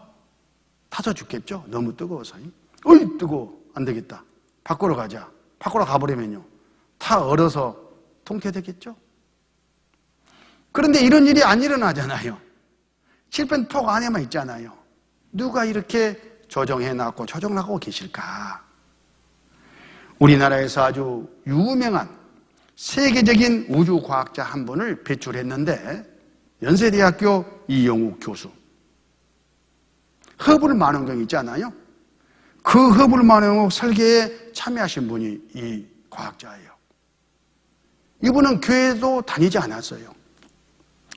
타서 죽겠죠. 너무 뜨거워서. 어이, 뜨거워. 안 되겠다. 밖으로 가자. 밖으로 가버리면요. 다 얼어서 통쾌되겠죠. 그런데 이런 일이 안 일어나잖아요. 칠펜폭 안에만 있잖아요. 누가 이렇게 조정해놨고 조정하고 계실까? 우리나라에서 아주 유명한 세계적인 우주과학자 한 분을 배출했는데 연세대학교 이영욱 교수. 허블 만원경 있잖아요. 그 허블 만원경 설계에 참여하신 분이 이 과학자예요. 이분은 교회도 다니지 않았어요.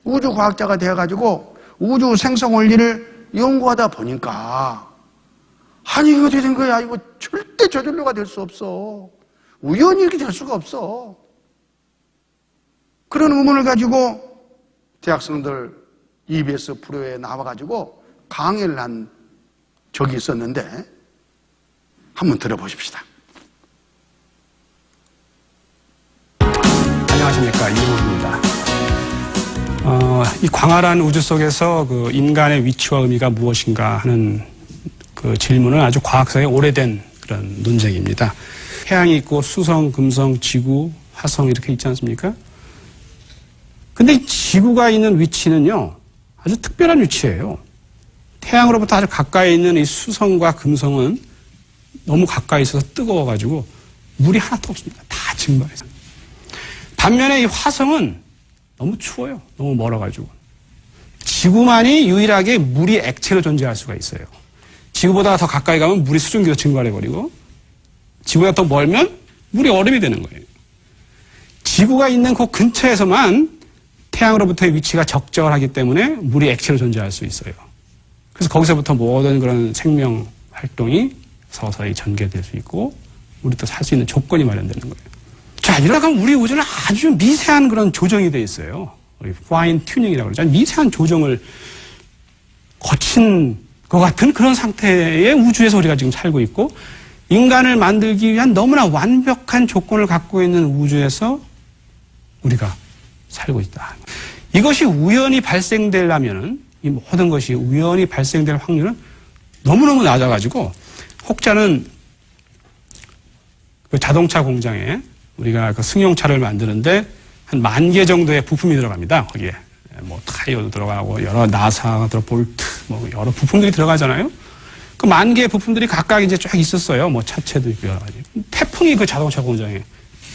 우주과학자가 되어가지고 우주 생성 원리를 연구하다 보니까 아니 이거 어떻게 된 거야? 이거 절대 저절로가 될 수 없어. 우연히 이렇게 될 수가 없어. 그런 의문을 가지고 대학생들 EBS 프로에 나와가지고 강의를 한 적이 있었는데 한번 들어보십시다. 안녕하십니까, 이용욱입니다. 이 광활한 우주 속에서 그 인간의 위치와 의미가 무엇인가 하는 그 질문은 아주 과학사의 오래된 그런 논쟁입니다. 태양이 있고 수성, 금성, 지구, 화성 이렇게 있지 않습니까? 근데 이 지구가 있는 위치는요, 아주 특별한 위치예요. 태양으로부터 아주 가까이 있는 이 수성과 금성은 너무 가까이 있어서 뜨거워가지고 물이 하나도 없습니다. 다 증발해서. 반면에 이 화성은 너무 추워요. 너무 멀어가지고. 지구만이 유일하게 물이 액체로 존재할 수가 있어요. 지구보다 더 가까이 가면 물이 수증기로 증발해버리고 지구보다 더 멀면 물이 얼음이 되는 거예요. 지구가 있는 그 근처에서만 태양으로부터의 위치가 적절하기 때문에 물이 액체로 존재할 수 있어요. 그래서 거기서부터 모든 그런 생명 활동이 서서히 전개될 수 있고 우리도 살 수 있는 조건이 마련되는 거예요. 자, 이러다가 우리 우주는 아주 미세한 그런 조정이 되어 있어요. 파인 튜닝이라고 그러죠. 미세한 조정을 거친 것 같은 그런 상태의 우주에서 우리가 지금 살고 있고 인간을 만들기 위한 너무나 완벽한 조건을 갖고 있는 우주에서 우리가 살고 있다. 이것이 우연히 발생되려면은 이 모든 것이 우연히 발생될 확률은 너무너무 낮아가지고 혹자는 그 자동차 공장에 우리가 그 승용차를 만드는데 한 10,000개 정도의 부품이 들어갑니다. 거기에 뭐 타이어도 들어가고 여러 나사가 들어 볼트 뭐 여러 부품들이 들어가잖아요. 그 10,000개의 부품들이 각각 이제 쫙 있었어요. 뭐 차체도 있고 여러 가지. 태풍이 그 자동차 공장에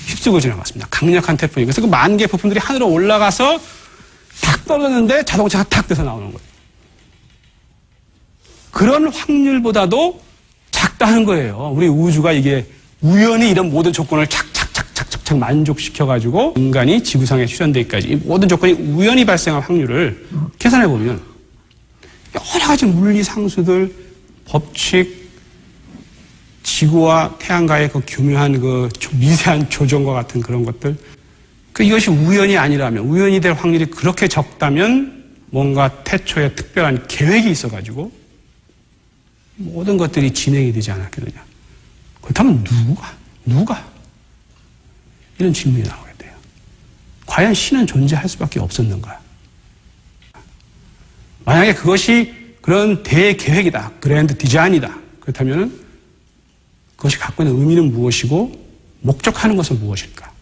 휩쓸고 지나갔습니다. 강력한 태풍이. 그래서 그 10,000개 부품들이 하늘로 올라가서 탁 떨어졌는데 자동차가 탁 돼서 나오는 거예요. 그런 확률보다도 작다는 거예요. 우리 우주가 이게 우연히 이런 모든 조건을 착착 만족시켜가지고 인간이 지구상에 출현되기까지 이 모든 조건이 우연히 발생할 확률을 계산해보면 여러 가지 물리 상수들, 법칙, 지구와 태양과의 그 교묘한 그 미세한 조정과 같은 그런 것들, 이것이 우연이 아니라면, 우연이 될 확률이 그렇게 적다면 뭔가 태초에 특별한 계획이 있어가지고 모든 것들이 진행이 되지 않았겠느냐. 그렇다면 누가? 이런 질문이 나오게 돼요. 과연 신은 존재할 수밖에 없었는가? 만약에 그것이 그런 대계획이다, 그랜드 디자인이다. 그렇다면 그것이 갖고 있는 의미는 무엇이고 목적하는 것은 무엇일까?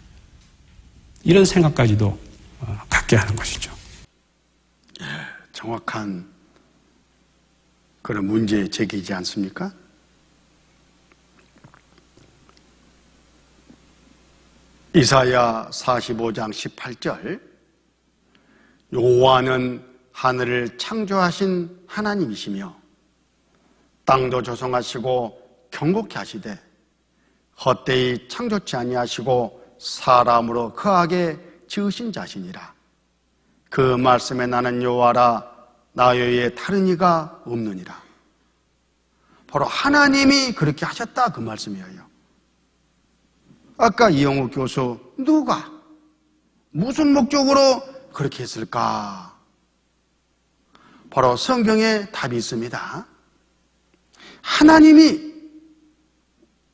이런 생각까지도 갖게 하는 것이죠. 정확한 그런 문제 제기이지 않습니까? 이사야 45장 18절 여호와는 하늘을 창조하신 하나님이시며 땅도 조성하시고 경고케 하시되 헛되이 창조치 아니하시고 사람으로 거하게 지으신 자신이라. 그 말씀에 나는 여호와라 나 외에 다른 이가 없느니라. 바로 하나님이 그렇게 하셨다 그 말씀이에요. 아까 이영욱 교수 누가 무슨 목적으로 그렇게 했을까? 바로 성경에 답이 있습니다. 하나님이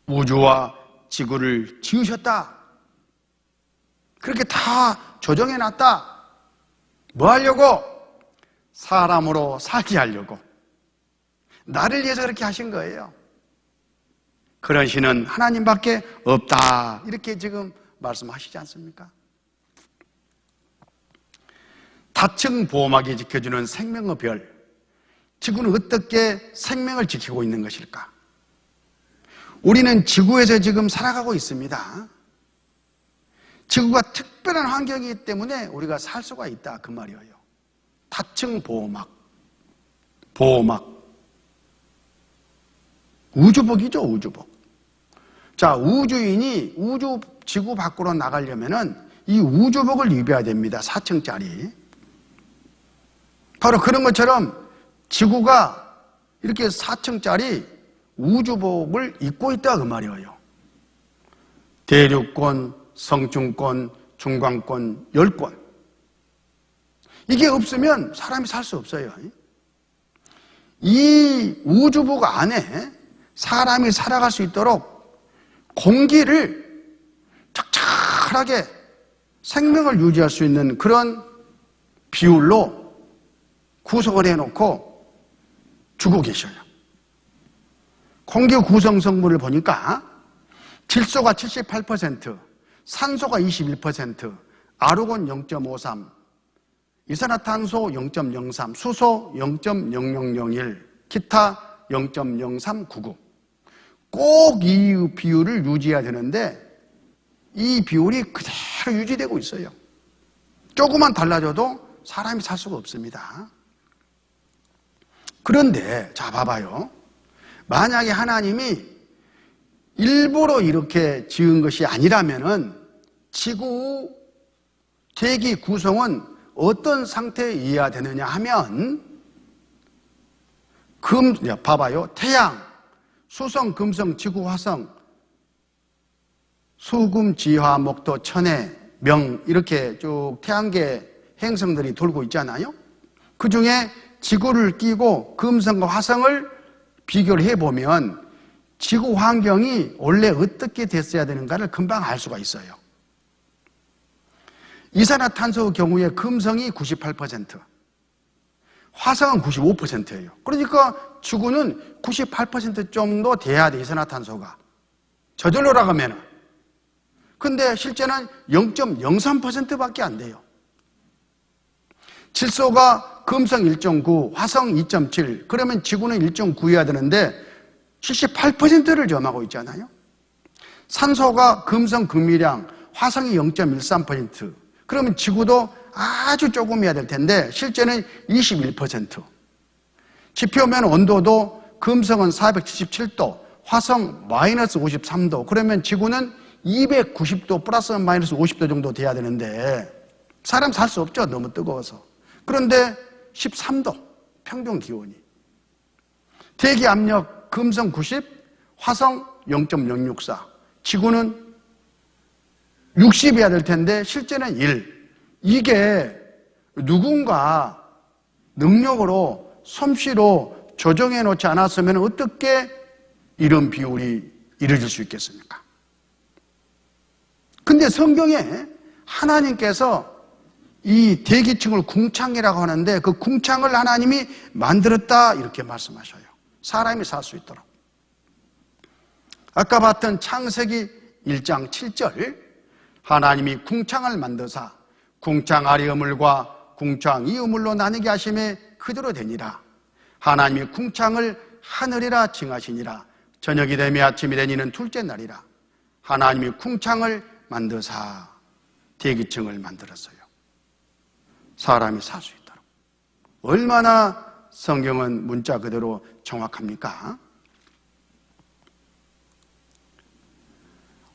우주와 지구를 지으셨다. 그렇게 다 조정해놨다. 뭐 하려고? 사람으로 살게 하려고. 나를 위해서 그렇게 하신 거예요. 그런 신은 하나님밖에 없다. 이렇게 지금 말씀하시지 않습니까? 다층 보호막이 지켜주는 생명의 별. 지구는 어떻게 생명을 지키고 있는 것일까? 우리는 지구에서 지금 살아가고 있습니다. 지구가 특별한 환경이기 때문에 우리가 살 수가 있다. 그 말이에요. 다층 보호막. 우주복이죠, 우주복. 자, 우주인이 지구 밖으로 나가려면은 이 우주복을 입어야 됩니다. 4층짜리. 바로 그런 것처럼 지구가 이렇게 4층짜리 우주복을 입고 있다 그 말이에요. 대륙권, 성층권, 중간권, 열권. 이게 없으면 사람이 살 수 없어요. 이 우주복 안에 사람이 살아갈 수 있도록 공기를 적절하게 생명을 유지할 수 있는 그런 비율로 구성을 해놓고 주고 계셔요. 공기 구성 성분을 보니까 질소가 78%, 산소가 21%, 아르곤 0.53, 이산화탄소 0.03, 수소 0.0001, 기타 0.0399. 꼭 이 비율을 유지해야 되는데 이 비율이 그대로 유지되고 있어요. 조금만 달라져도 사람이 살 수가 없습니다. 그런데 자 봐봐요. 만약에 하나님이 일부러 이렇게 지은 것이 아니라면은 지구 대기 구성은 어떤 상태에 이해야 되느냐 하면 봐봐요. 태양, 수성, 금성, 지구, 화성, 수금, 지화, 목토, 천해, 명 이렇게 쭉 태양계 행성들이 돌고 있잖아요. 그 중에 지구를 끼고 금성과 화성을 비교를 해보면 지구 환경이 원래 어떻게 됐어야 되는가를 금방 알 수가 있어요. 이산화탄소의 경우에 금성이 98%, 화성은 95%예요. 그러니까 지구는 98% 정도 돼야 돼, 이산화탄소가. 저절로 나가면은. 근데 실제는 0.03%밖에 안 돼요. 질소가 금성 1.9, 화성 2.7, 그러면 지구는 1.9여야 되는데 78%를 점하고 있잖아요. 산소가 금성 금이량, 화성이 0.13%, 그러면 지구도 아주 조금이어야 될 텐데 실제는 21%. 지표면 온도도 금성은 477도, 화성 마이너스 53도, 그러면 지구는 290도 플러스 마이너스 50도 정도 돼야 되는데 사람 살 수 없죠. 너무 뜨거워서. 그런데 13도 평균 기온이. 대기 압력 금성 90, 화성 0.064, 지구는 60이어야 될 텐데 실제는 1. 이게 누군가 능력으로 솜씨로 조정해 놓지 않았으면 어떻게 이런 비율이 이루어질 수 있겠습니까? 근데 성경에 하나님께서 이 대기층을 궁창이라고 하는데 그 궁창을 하나님이 만들었다 이렇게 말씀하셔요. 사람이 살 수 있도록. 아까 봤던 창세기 1장 7절 하나님이 궁창을 만드사 궁창 아래 우물과 궁창 이 우물로 나뉘게 하심에 그대로 되니라. 하나님이 궁창을 하늘이라 칭하시니라. 저녁이 되며 아침이 되니는 둘째 날이라. 하나님이 궁창을 만드사 대기층을 만들었어요. 사람이 살 수 있도록. 얼마나 성경은 문자 그대로 정확합니까?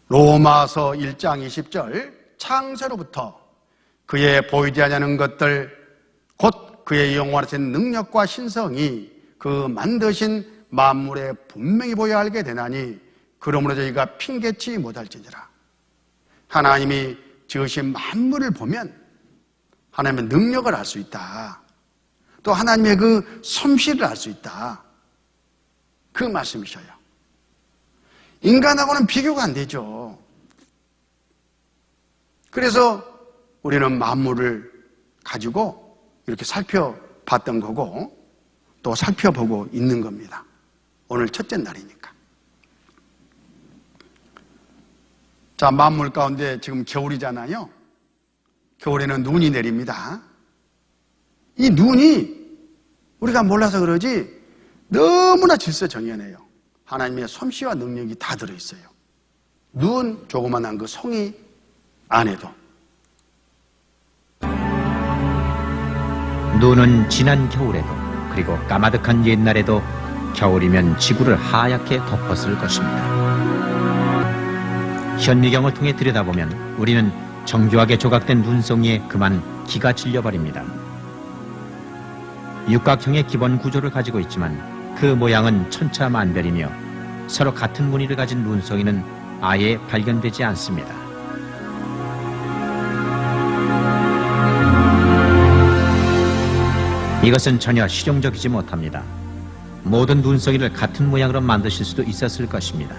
로마서 1장 20절 창세로부터 그의 보이지 아니하는 것들 곧 그의 영원하신 능력과 신성이 그 만드신 만물에 분명히 보여 알게 되나니 그러므로 저희가 핑계치 못할지니라. 하나님이 지으신 만물을 보면 하나님의 능력을 알 수 있다. 또 하나님의 그 솜씨를 알 수 있다. 그 말씀이셔요. 인간하고는 비교가 안 되죠. 그래서 우리는 만물을 가지고 이렇게 살펴봤던 거고 또 살펴보고 있는 겁니다. 오늘 첫째 날이니까. 자, 만물 가운데 지금 겨울이잖아요. 겨울에는 눈이 내립니다. 이 눈이 우리가 몰라서 그러지 너무나 질서정연해요. 하나님의 솜씨와 능력이 다 들어있어요. 눈 조그만한 그 송이 안에도. 눈은 지난 겨울에도 그리고 까마득한 옛날에도 겨울이면 지구를 하얗게 덮었을 것입니다. 현미경을 통해 들여다보면 우리는 정교하게 조각된 눈송이에 그만 기가 질려버립니다. 육각형의 기본 구조를 가지고 있지만 그 모양은 천차만별이며 서로 같은 무늬를 가진 눈송이는 아예 발견되지 않습니다. 이것은 전혀 실용적이지 못합니다. 모든 눈송이를 같은 모양으로 만드실 수도 있었을 것입니다.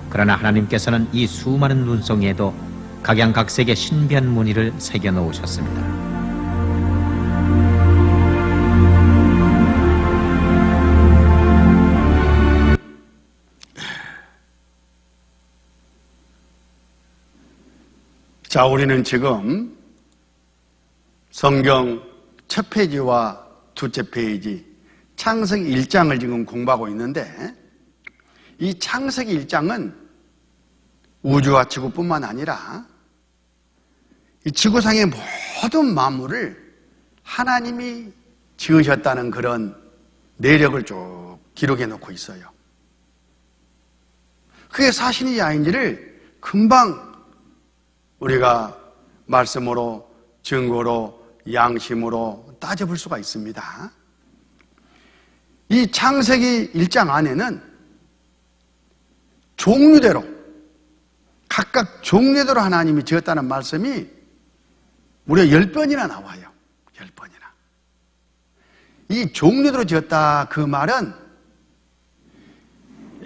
그러나 하나님께서는 이 수많은 눈송이에도 각양각색의 신비한 무늬를 새겨 놓으셨습니다. 자, 우리는 지금 성경 첫 페이지와 두째 페이지 창세기 1장을 지금 공부하고 있는데 이 창세기 1장은 우주와 지구뿐만 아니라 이 지구상의 모든 만물을 하나님이 지으셨다는 그런 내력을 쭉 기록해 놓고 있어요. 그게 사실인지 아닌지를 금방 우리가 말씀으로, 증거로, 양심으로 따져볼 수가 있습니다. 이 창세기 1장 안에는 종류대로, 각각 종류대로 하나님이 지었다는 말씀이 무려 10번이나 나와요. 10번이나. 이 종류대로 지었다 그 말은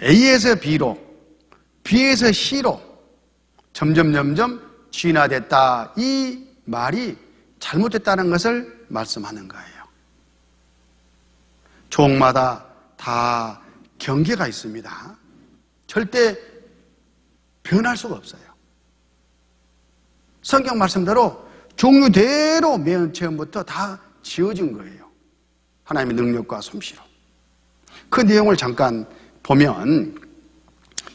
A에서 B로, B에서 C로 점점 진화됐다. 이 말이 잘못됐다는 것을 말씀하는 거예요. 종마다 다 경계가 있습니다. 절대 변할 수가 없어요. 성경 말씀대로 종류대로 맨 처음부터 다 지어진 거예요. 하나님의 능력과 솜씨로. 그 내용을 잠깐 보면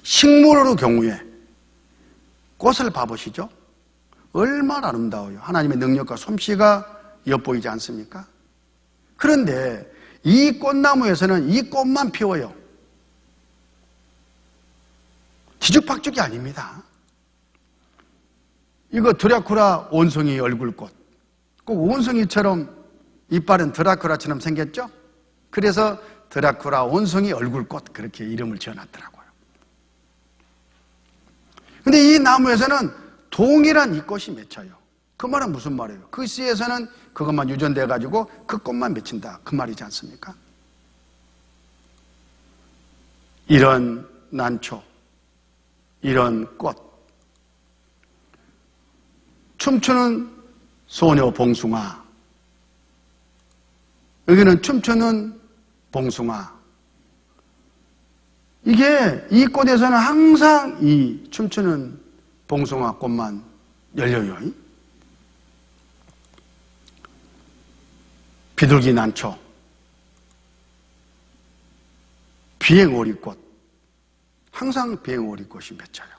식물의 경우에 꽃을 봐보시죠. 얼마나 아름다워요. 하나님의 능력과 솜씨가 엿보이지 않습니까? 그런데 이 꽃나무에서는 이 꽃만 피워요. 뒤죽박죽이 아닙니다. 이거 드라큘라 원숭이 얼굴꽃. 꼭 원숭이처럼 이빨은 드라큘라처럼 생겼죠? 그래서 드라큘라 원숭이 얼굴꽃 그렇게 이름을 지어놨더라고요. 근데 이 나무에서는 동일한 이 꽃이 맺혀요. 그 말은 무슨 말이에요? 그 씨에서는 그것만 유전돼가지고 그 꽃만 맺힌다. 그 말이지 않습니까? 이런 난초, 이런 꽃, 춤추는 소녀 봉숭아, 여기는 춤추는 봉숭아. 이게 이 꽃에서는 항상 이 춤추는 봉숭아 꽃만 열려요. 비둘기 난초, 비행오리꽃, 항상 비행오리꽃이 맺혀요.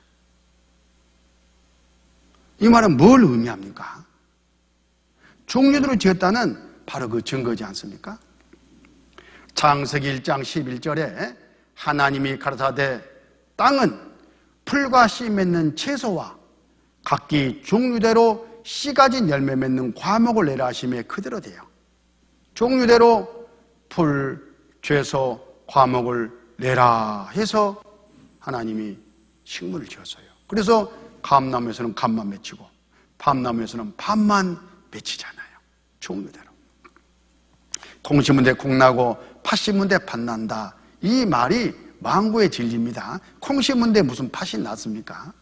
이 말은 뭘 의미합니까? 종류대로 지었다는 바로 그 증거지 않습니까? 창세기 1장 11절에 하나님이 가라사대 땅은 풀과 씨 맺는 채소와 각기 종류대로 씨 가진 열매 맺는 과목을 내라 하심에 그대로 돼요. 종류대로 풀, 채소, 과목을 내라 해서 하나님이 식물을 지었어요. 그래서 감나무에서는 감만 맺히고 밤나무에서는 밤만 맺히잖아요. 종류대로. 콩 심은데 콩 나고 팥 심은데 팥 난다. 이 말이 망구의 진리입니다. 콩 심은데 무슨 팥이 났습니까?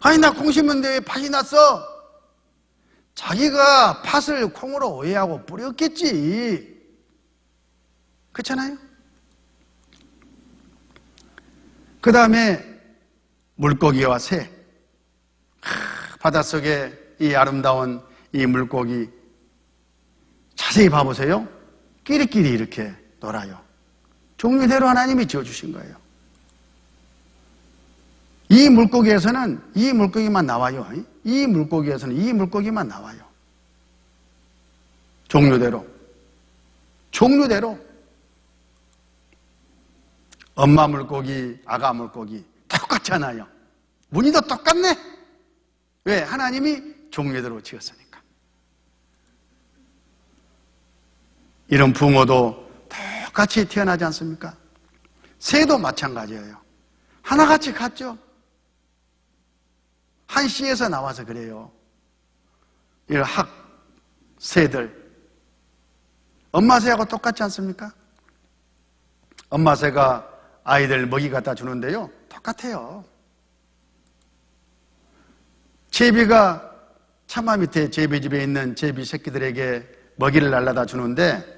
아니 나 콩 심은데 왜 팥이 났어? 자기가 팥을 콩으로 오해하고 뿌렸겠지. 그렇잖아요? 그 다음에 물고기와 새. 바닷속에 이 아름다운 이 물고기 자세히 봐보세요. 끼리끼리 이렇게 놀아요. 종류대로 하나님이 지어주신 거예요. 이 물고기에서는 이 물고기만 나와요. 이 물고기에서는 이 물고기만 나와요. 종류대로. 엄마 물고기, 아가 물고기 똑같잖아요. 무늬도 똑같네. 왜? 하나님이 종류대로 지었으니까. 이런 붕어도 똑같이 태어나지 않습니까? 새도 마찬가지예요. 하나같이 같죠? 한 씨에서 나와서 그래요. 이런 새들. 엄마 새하고 똑같지 않습니까? 엄마 새가 아이들 먹이 갖다 주는데요. 똑같아요. 제비가 차마 밑에 제비집에 있는 제비 새끼들에게 먹이를 날라다 주는데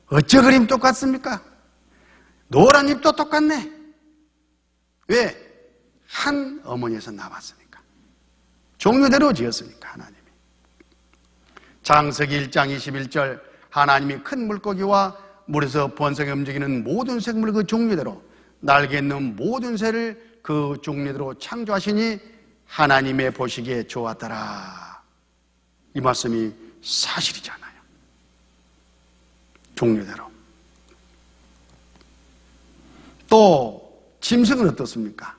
어째 그림 똑같습니까? 노란 잎도 똑같네. 왜? 한 어머니에서 나왔으니까. 종류대로 지었으니까 하나님이. 창세기 1장 21절 하나님이 큰 물고기와 물에서 번성에 움직이는 모든 생물 그 종류대로 날개 있는 모든 새를 그 종류대로 창조하시니 하나님의 보시기에 좋았더라. 이 말씀이 사실이잖아요. 종류대로. 또 짐승은 어떻습니까?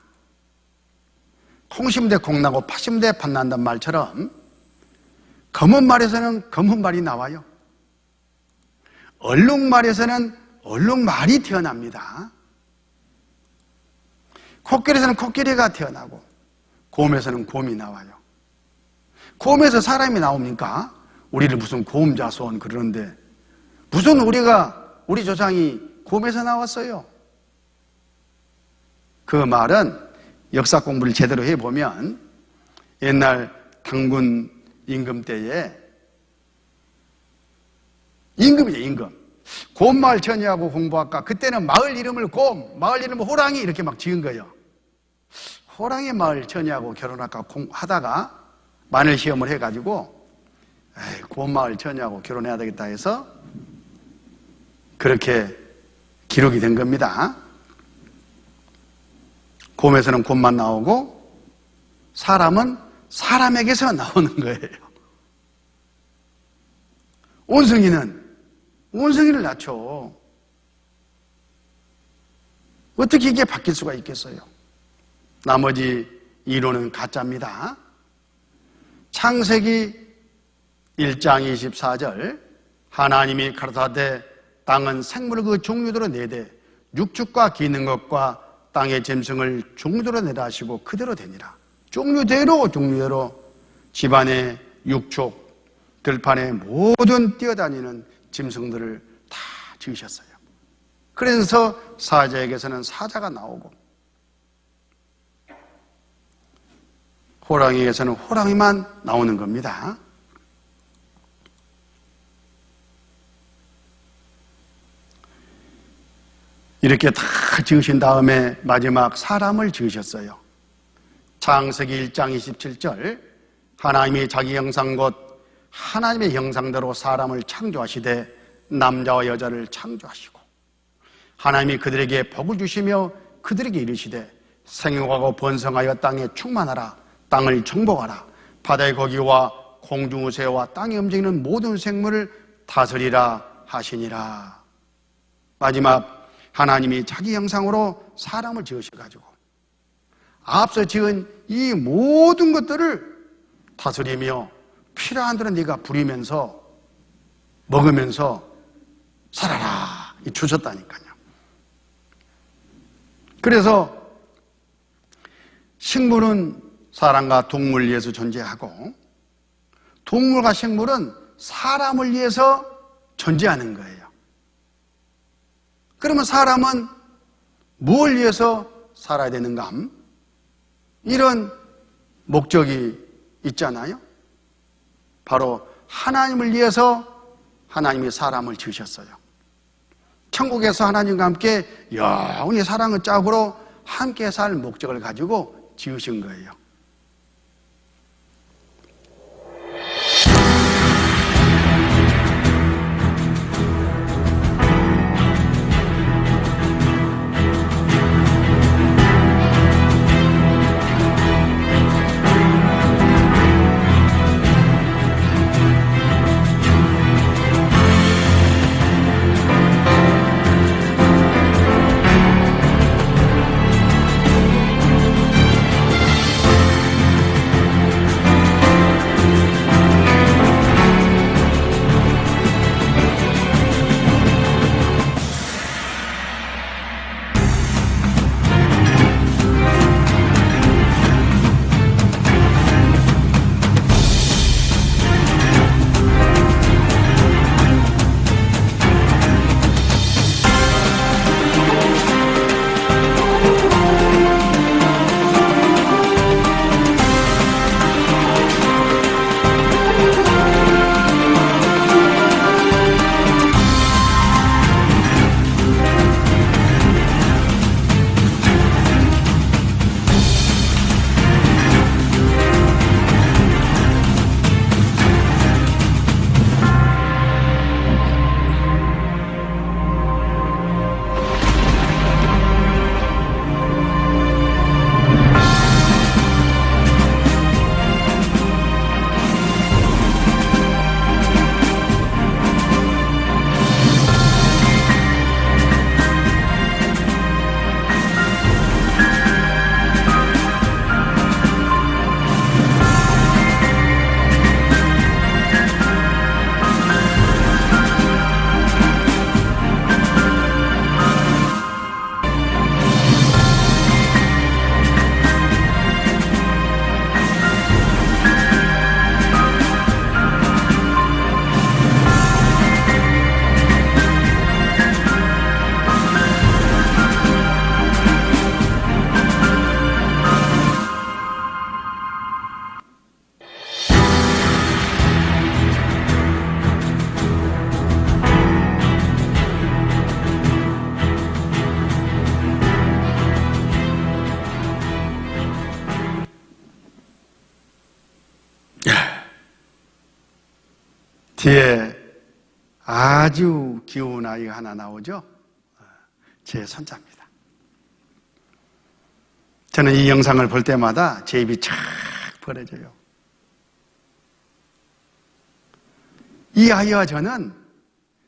콩 심은 데 콩 나고 팥 심은 데 팥 난다는 말처럼 검은 말에서는 검은 말이 나와요. 얼룩말에서는 얼룩말이 태어납니다. 코끼리에서는 코끼리가 태어나고 곰에서는 곰이 나와요. 곰에서 사람이 나옵니까? 우리를 무슨 곰자손 그러는데 무슨 우리 조상이 곰에서 나왔어요? 그 말은 역사 공부를 제대로 해보면 옛날 당군 임금 때에 임금이죠, 임금. 곰마을 처녀하고 공부할까? 그때는 마을 이름을 곰, 마을 이름을 호랑이 이렇게 막 지은 거예요. 호랑이 마을 처녀하고 결혼할까 하다가 마늘 시험을 해가지고 곰마을 처녀하고 결혼해야 되겠다 해서 그렇게 기록이 된 겁니다. 곰에서는 곰만 나오고 사람은 사람에게서 나오는 거예요. 원숭이를 낳죠. 어떻게 이게 바뀔 수가 있겠어요? 나머지 이론은 가짜입니다. 창세기 1장 24절 하나님이 가라사대 땅은 생물 그 종류대로 내되 육축과 기는 것과 땅의 짐승을 종류대로 내라 하시고 그대로 되니라. 종류대로 집안의 육축 들판에 모든 뛰어다니는 짐승들을 다 지으셨어요. 그래서 사자에게서는 사자가 나오고 호랑이에게서는 호랑이만 나오는 겁니다. 이렇게 다 지으신 다음에 마지막 사람을 지으셨어요. 창세기 1장 27절 하나님이 자기 형상 곧 하나님의 형상대로 사람을 창조하시되 남자와 여자를 창조하시고 하나님이 그들에게 복을 주시며 그들에게 이르시되 생육하고 번성하여 땅에 충만하라. 땅을 정복하라. 바다의 고기와 공중새와 땅에 움직이는 모든 생물을 다스리라 하시니라. 마지막 하나님이 자기 형상으로 사람을 지으셔가지고 앞서 지은 이 모든 것들을 다스리며 필요한 대로 네가 부리면서 먹으면서 살아라 주셨다니까요. 그래서 식물은 사람과 동물을 위해서 존재하고 동물과 식물은 사람을 위해서 존재하는 거예요. 그러면 사람은 뭘 위해서 살아야 되는가? 이런 목적이 있잖아요. 바로 하나님을 위해서 하나님이 사람을 지으셨어요. 천국에서 하나님과 함께 영원히 사랑의 짝으로 함께 살 목적을 가지고 지으신 거예요. 뒤에 아주 귀여운 아이가 하나 나오죠? 제 손자입니다. 저는 이 영상을 볼 때마다 제 입이 착 벌어져요. 이 아이와 저는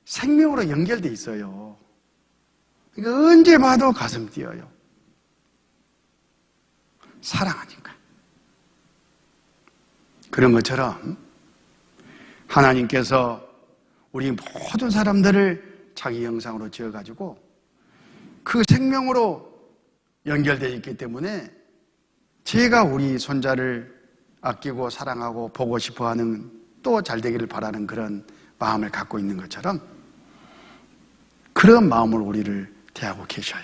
생명으로 연결돼 있어요. 그러니까 언제 봐도 가슴 뛰어요. 사랑하니까. 그런 것처럼 하나님께서 우리 모든 사람들을 자기 형상으로 지어가지고 그 생명으로 연결되어 있기 때문에 제가 우리 손자를 아끼고 사랑하고 보고 싶어하는 또 잘되기를 바라는 그런 마음을 갖고 있는 것처럼 그런 마음으로 우리를 대하고 계셔요.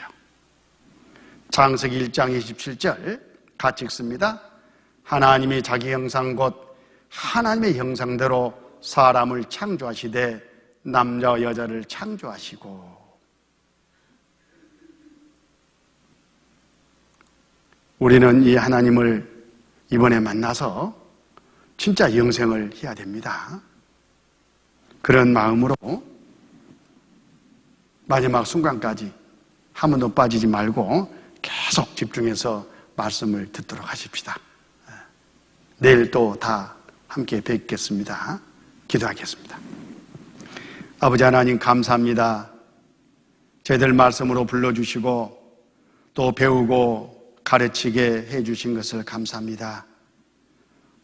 창세기 1장 27절 같이 읽습니다. 하나님이 자기 형상 곧 하나님의 형상대로 사람을 창조하시되 남자와 여자를 창조하시고. 우리는 이 하나님을 이번에 만나서 진짜 영생을 해야 됩니다. 그런 마음으로 마지막 순간까지 한 번도 빠지지 말고 계속 집중해서 말씀을 듣도록 하십시다. 내일 또 다 함께 뵙겠습니다. 기도하겠습니다. 아버지 하나님 감사합니다. 저희들 말씀으로 불러주시고 또 배우고 가르치게 해주신 것을 감사합니다.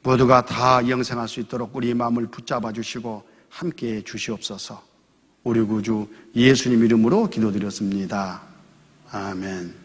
모두가 다 영생할 수 있도록 우리 마음을 붙잡아 주시고 함께해 주시옵소서. 우리 구주 예수님 이름으로 기도드렸습니다. 아멘.